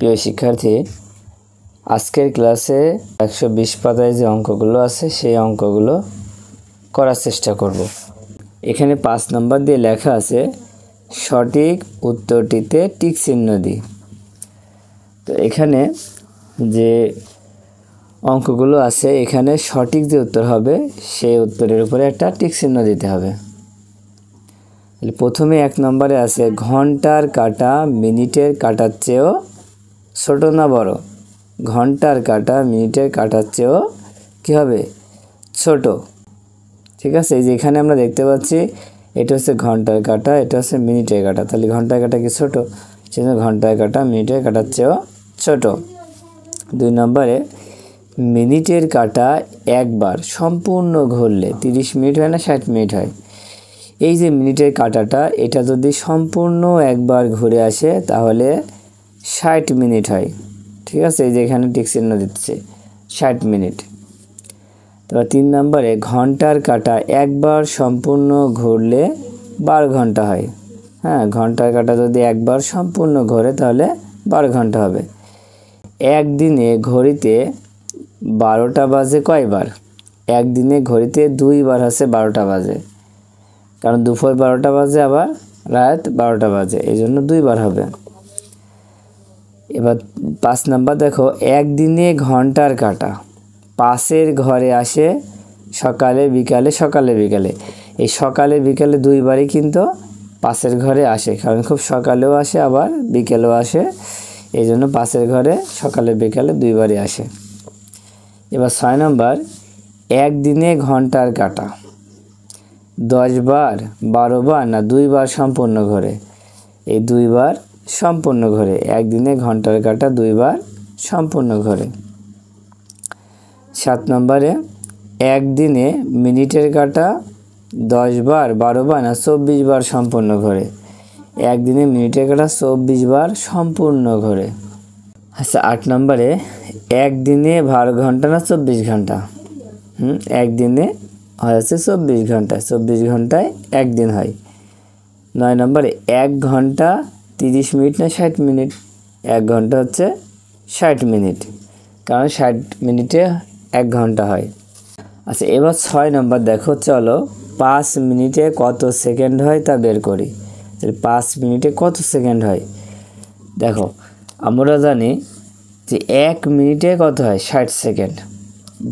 প্রিয় শিক্ষার্থী, আজকের ক্লাসে 120 পাতায় যে অঙ্কগুলো আছে সেই অঙ্কগুলো করার চেষ্টা করব। এখানে 5 নম্বর দিয়ে লেখা আছে সঠিক উত্তরটিতে টিক চিহ্ন দিই। তো এখানে যে অঙ্কগুলো আছে এখানে সঠিক যে উত্তর হবে সেই উত্তরের উপরে একটা টিক চিহ্ন দিতে হবে। প্রথমে 1 নম্বরে আছে ঘন্টার কাঁটা মিনিটের কাঁটার চেয়েও ছোট না বড়? ঘন্টার কাঁটা মিনিটের কাঁটার চেয়েও কী হবে? ছোট। ঠিক আছে, এই যে এখানে আমরা দেখতে পাচ্ছি এটা হচ্ছে ঘন্টার কাঁটা, এটা হচ্ছে মিনিটের কাঁটা, তাহলে ঘন্টার কাঁটা কি ছোট? সেজন্য ঘন্টার কাঁটা মিনিটের কাঁটার চেয়েও ছোট। 2 নম্বরে মিনিটের কাঁটা একবার সম্পূর্ণ ঘুরলে 30 মিনিট হয় না 60 মিনিট হয়? এই যে মিনিটের কাঁটাটা এটা যদি সম্পূর্ণ একবার ঘুরে আসে তাহলে 60 মিনিট হয়। ঠিক আছে, এই যে এখানে টিক চিহ্ন দিচ্ছে 60 মিনিট। তারপর 3 নম্বরে ঘন্টার কাঁটা একবার সম্পূর্ণ ঘুরলে 12 ঘন্টা হয়। হ্যাঁ, ঘন্টার কাঁটা যদি একবার সম্পূর্ণ ঘোরে তাহলে 12 ঘন্টা হবে। একদিনে ঘড়িতে 12টা বাজে কয়বার? একদিনে ঘড়িতে 2 বার আছে 12টা বাজে, কারণ দুপুর 12টা বাজে আবার রাত 12টা বাজে, এই জন্য 2 বার হবে। এবার 5 নাম্বার দেখো একদিনে ঘন্টার কাঁটা পাশের ঘরে আসে সকালে বিকালে সকালে বিকালে। এই সকালে বিকালে 2 বারই কিন্তু পাশের ঘরে আসে, কারণ খুব সকালেও আসে আবার বিকেলেও আসে, এই জন্য পাশের ঘরে সকালে বিকালে 2 বারই আসে। এবার 6 নম্বর একদিনে ঘন্টার কাঁটা 10 বার 12 বার না 2 বার সম্পূর্ণ ঘোরে? এই 2 বার সম্পূর্ণ ঘোরে। একদিনে ঘন্টার কাঁটা 2 বার সম্পূর্ণ ঘোরে। 7 নম্বরে একদিনে মিনিটের কাঁটা 10 বার 12 বার না 24 বার সম্পূর্ণ ঘোরে? একদিনে মিনিটের কাঁটা 24 বার সম্পূর্ণ ঘোরে। আচ্ছা 8 নম্বরে একদিনে 12 ঘন্টা না 24 ঘন্টা? একদিনে হয়েছে 24 ঘন্টা, 24 ঘন্টায় একদিন হয়। 9 নম্বরে 1 ঘন্টা 30 মিনিট না 60 মিনিট? 1 ঘন্টা হচ্ছে 60 মিনিট, কারণ 60 মিনিটে 1 ঘন্টা হয়। আচ্ছা এবার 6 নম্বর দেখো, চলো 5 মিনিটে কত সেকেন্ড হয় তা বের করি। তাহলে 5 মিনিটে কত সেকেন্ড হয়? দেখো আমরা জানি যে 1 মিনিটে কত হয়? 60 সেকেন্ড।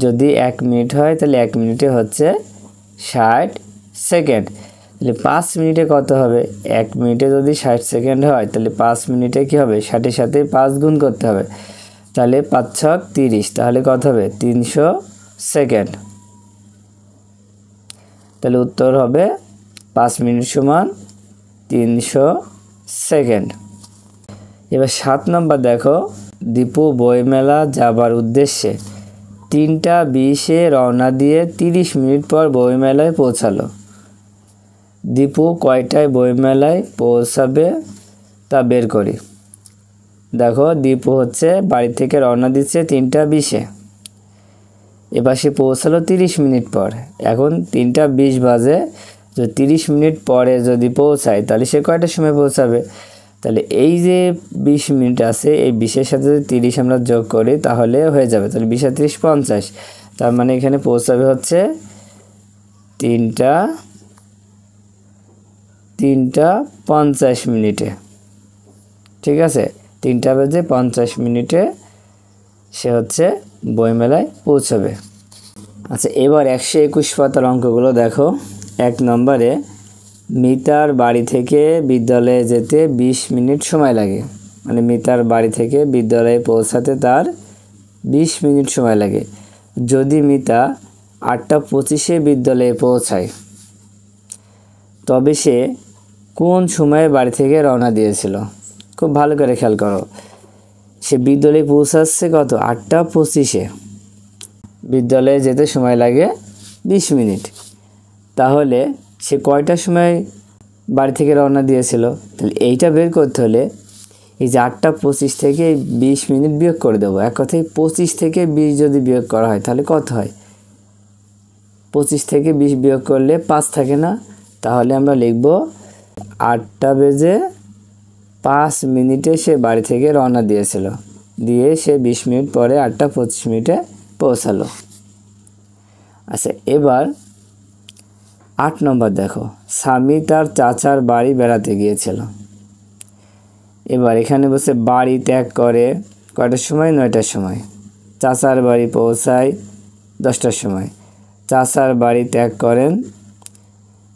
যদি 1 মিনিট হয় তাহলে 1 মিনিটে হচ্ছে 60 সেকেন্ড। তাহলে 5 মিনিটে কত হবে? 1 মিনিটে যদি 60 সেকেন্ড হয় তাহলে 5 মিনিটে কী হবে? 60-এর সাথে 5 গুণ করতে হবে, তাহলে 5 ছক 30, তাহলে কত হবে? 300 সেকেন্ড। তাহলে উত্তর হবে 5 মিনিট সমান 300 সেকেন্ড। এবার 7 নম্বর দেখো দীপু বইমেলা যাবার উদ্দেশ্যে 3টা 20-এ রওনা দিয়ে 30 মিনিট পর বইমেলায় পৌঁছালো। দীপু কয়টায় বইমেলায় পৌঁছাবে তা বের করি। দেখো দীপু হচ্ছে বাড়ি থেকে রওনা দিচ্ছে 3টা 20-এ, এবার সে পৌঁছালো 30 মিনিট পর। এখন 3টা 20 বাজে, তো 30 মিনিট পরে যদি পৌঁছায় তাহলে সে কয়টার সময় পৌঁছাবে? তাহলে এই যে 20 মিনিট আছে এই 20-এর সাথে যদি 30 আমরা যোগ করি তাহলে হয়ে যাবে, তাহলে 20 আর 30 50, তার মানে এখানে পৌঁছাবে হচ্ছে 3টা 50 মিনিটে। ঠিক আছে, 3টা বেজে 50 মিনিটে সে হচ্ছে বইমেলায় পৌঁছাবে। আচ্ছা এবার 121 পাতার অঙ্কগুলো দেখো। 1 নম্বরে মিতার বাড়ি থেকে বিদ্যালয়ে যেতে 20 মিনিট সময় লাগে, মানে মিতার বাড়ি থেকে বিদ্যালয়ে পৌঁছাতে তার 20 মিনিট সময় লাগে। যদি মিতা 8টা 25-এ বিদ্যালয়ে পৌঁছায় তবে সে কোন সময়ে বাড়ি থেকে রওনা দিয়েছিল? খুব ভালো করে খেয়াল করো, সে বিদ্যালয়ে পৌঁছাচ্ছে কত? 8টা 25-এ, বিদ্যালয়ে যেতে সময় লাগে 20 মিনিট, তাহলে সে কয়টার সময় বাড়ি থেকে রওনা দিয়েছিল? তাহলে এইটা বের করতে হলে এই যে 8টা 25 থেকে 20 মিনিট বিয়োগ করে দেবো। এক কথায় 25 থেকে 20 যদি বিয়োগ করা হয় তাহলে কত হয়? 25 থেকে 20 বিয়োগ করলে 5 থাকে না, তাহলে আমরা লিখব 8টা বেজে 5 মিনিটে সে বাড়ি থেকে রওনা দিয়েছিল, দিয়ে সে 20 মিনিট পরে 8টা 25 মিনিটে পৌঁছালো। আচ্ছা, এবার 8 নম্বর দেখো, স্বামী তার চাচার বাড়ি বেড়াতে গিয়েছিল। এবার এখানে বসে বাড়ি ত্যাগ করে কয়টার সময়? 9টার সময়। চাচার বাড়ি পৌঁছায় 10টার সময়। চাচার বাড়ি ত্যাগ করেন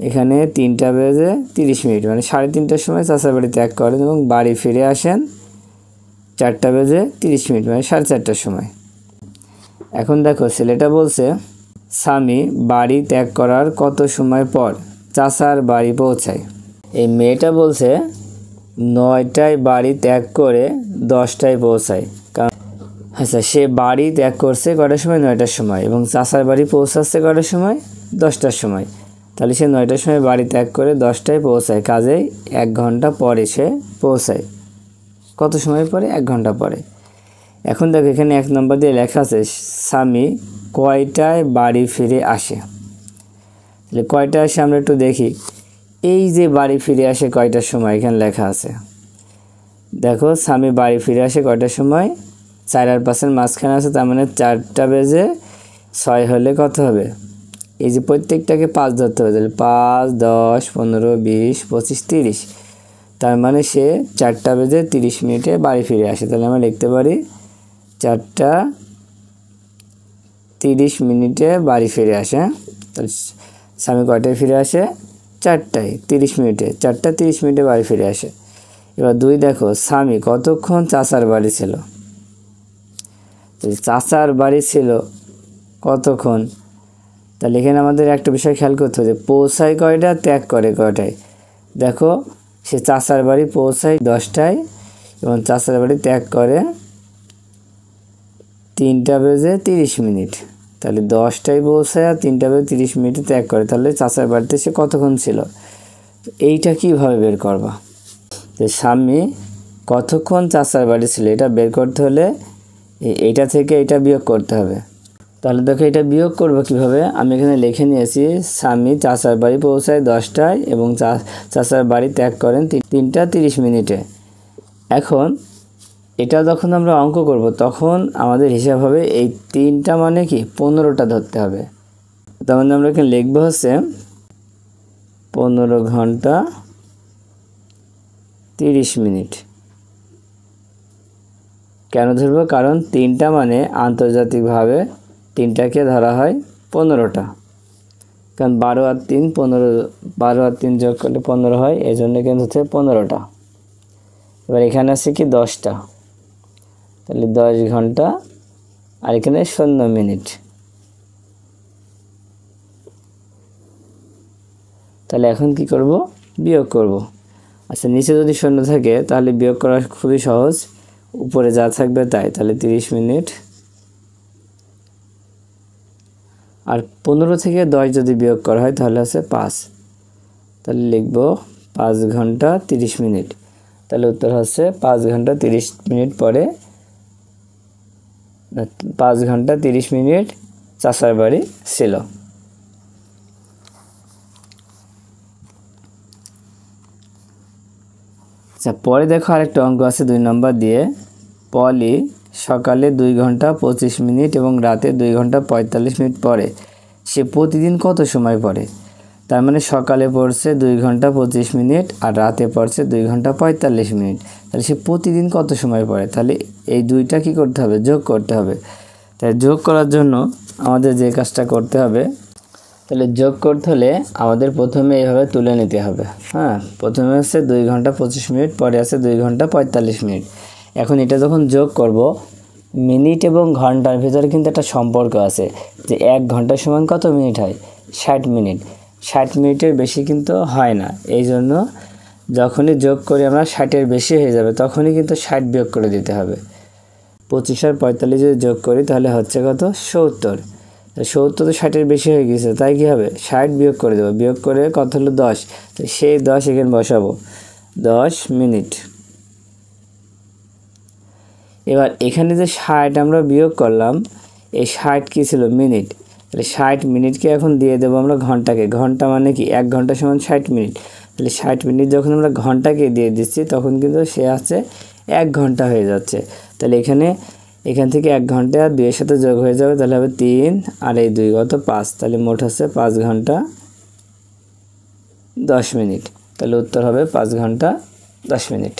এখানে 3টা বেজে 30 মিনিট, মানে 3:30টার সময় চাচার বাড়ি ত্যাগ করেন এবং বাড়ি ফিরে আসেন 4টা বেজে 30 মিনিট, মানে 4:30টার সময়। এখন দেখো ছেলেটা বলছে স্বামী বাড়ি ত্যাগ করার কত সময় পর চাচার বাড়ি পৌঁছায়। এই মেয়েটা বলছে 9টায় বাড়ি ত্যাগ করে 10টায় পৌঁছায়। কারণ আচ্ছা, সে বাড়ি ত্যাগ করছে কটার সময়? 9টার সময়, এবং চাচার বাড়ি পৌঁছাচ্ছে কটার সময়? 10টার সময়। তাহলে সে 9টার সময় বাড়ি ত্যাগ করে 10টায় পৌঁছায়, কাজেই 1 ঘন্টা পরে সে পৌঁছায়। কত সময় পরে? 1 ঘন্টা পরে। এখন দেখো এখানে 1 নম্বর দিয়ে লেখা আছে স্বামী কয়টায় বাড়ি ফিরে আসে। তাহলে কয়টা আসে আমরা একটু দেখি। এই যে বাড়ি ফিরে আসে কয়টার সময় এখানে লেখা আছে, দেখো স্বামী বাড়ি ফিরে আসে কয়টার সময়? 4 আর 5-এর মাঝখানে আছে, তার মানে 4টা বেজে 6 হলে কত হবে? এই যে প্রত্যেকটাকে 5 ধরতে হবে, তাহলে 5, 10, 15, 20, 25, 30। তার মানে সে 4টা বেজে 30 মিনিটে বাড়ি ফিরে আসে। তাহলে আমরা লিখতে পারি 4টা 30 মিনিটে বাড়ি ফিরে আসে। তাহলে স্বামী কয়টায় ফিরে আসে? 4টায় 30 মিনিটে, 4টা 30 মিনিটে বাড়ি ফিরে আসে। এবার 2 দেখো, স্বামী কতক্ষণ চাচার বাড়ি ছিল। চাচার বাড়ি ছিল কতক্ষণ? তাহলে এখানে আমাদের একটা বিষয় খেয়াল করতে হবে, পৌঁছায় কয়টা, ত্যাগ করে কয়টায়। দেখো সে চাচার বাড়ি পৌঁছায় 10টায় এবং চাচার বাড়ি ত্যাগ করে 3টা বেজে 30 মিনিট। তাহলে 10টায় পৌঁছায় আর 3টা বেজে 30 মিনিটে ত্যাগ করে, তাহলে চাচার বাড়িতে সে কতক্ষণ ছিল? এইটা কীভাবে বের করবা? যে স্বামী কতক্ষণ চাচার বাড়ি ছিল এটা বের করতে হলে এইটা থেকে এটা বিয়োগ করতে হবে। তাহলে দেখো এটা বিয়োগ করবো কীভাবে? আমি এখানে লিখে নিয়েছি স্বামী চাচার বাড়ি পৌঁছায় 10টায় এবং চাচার বাড়ি ত্যাগ করেন 3টা 30 মিনিটে। এখন এটা যখন আমরা অঙ্ক করব তখন আমাদের হিসাব হবে এই 3টা মানে কি 15টা ধরতে হবে। তার মানে আমরা এখানে লিখবো হচ্ছে 15 ঘন্টা 30 মিনিট। কেন ধরবো? কারণ 3টা মানে আন্তর্জাতিকভাবে 3টাকে ধরা হয় 15টা, কারণ 12 আর 3 15, 12 আর 3 যোগ করলে 15 হয়, এই জন্য কিন্তু হচ্ছে 15টা। এবার এখানে আছে কি 10টা, তাহলে 10 ঘন্টা আর এখানে 0 মিনিট। তাহলে এখন কি করব? বিয়োগ করব। আচ্ছা, নিচে যদি 0 থাকে তাহলে বিয়োগ করা খুবই সহজ, উপরে যা থাকবে তাই। তাহলে 30 মিনিট আর 15 থেকে 10 যদি বিয়োগ করা হয় তাহলে আছে 5। তাহলে লিখব 5 ঘন্টা 30 মিনিট। তাহলে উত্তর হচ্ছে 5 ঘন্টা 30 মিনিট পরে 5 ঘন্টা 30 মিনিট চাচার বাড়ি ছিল। আচ্ছা, পরে দেখো আরেকটা অঙ্ক আছে 2 নম্বর দিয়ে। পলি সকালে 2 ঘন্টা 25 মিনিট এবং রাতে 2 ঘন্টা 45 মিনিট পড়ে, সে প্রতিদিন কত সময় পড়ে? তার মানে সকালে পড়ছে 2 ঘন্টা 25 মিনিট আর রাতে পড়ছে 2 ঘন্টা 45 মিনিট। তাহলে সে প্রতিদিন কত সময় পড়ে? তাহলে এই দুইটা কি করতে হবে? যোগ করতে হবে। তাই যোগ করার জন্য আমাদের যে কাজটা করতে হবে, তাহলে যোগ করতে হলে আমাদের প্রথমে এইভাবে তুলে নিতে হবে। হ্যাঁ, প্রথমে হচ্ছে 2 ঘন্টা 25 মিনিট, পরে আছে 2 ঘন্টা 45 মিনিট। এখন এটা যখন যোগ করব, মিনিট এবং ঘন্টার ভিতরে কিন্তু একটা সম্পর্ক আছে যে 1 ঘন্টা সমান কত মিনিট হয়? 60 মিনিট। 60 মিনিটের বেশি কিন্তু হয় না। এই জন্য যখনই যোগ করি আমরা 60-এর বেশি হয়ে যাবে তখনই কিন্তু 60 বিয়োগ করে দিতে হবে। 25 আর 45 যদি যোগ করি তাহলে হচ্ছে কত? 70। 70 তো 60-এর বেশি হয়ে গেছে, তাই কী হবে? 60 বিয়োগ করে দেবো। বিয়োগ করে কত হলো? 10। তো সেই 10 এখানে বসাবো, 10 মিনিট। এবার এখানে যে 60 আমরা বিয়োগ করলাম, এই 60 কী ছিল? মিনিট। তাহলে 60 মিনিটকে এখন দিয়ে দেবো আমরা ঘন্টাকে। ঘন্টা মানে কি? 1 ঘন্টা সমান 60 মিনিট। তাহলে 60 মিনিট যখন আমরা ঘন্টাকে দিয়ে দিচ্ছি তখন কিন্তু সে আছে 1 ঘন্টা হয়ে যাচ্ছে। তাহলে এখান থেকে 1 ঘন্টা 2 এর সাথে যোগ হয়ে যাবে, তাহলে হবে 3 আর এই 2 কত 5, তাহলে মোট হচ্ছে 5 ঘন্টা 10 মিনিট। তাহলে উত্তর হবে 5 ঘন্টা 10 মিনিট।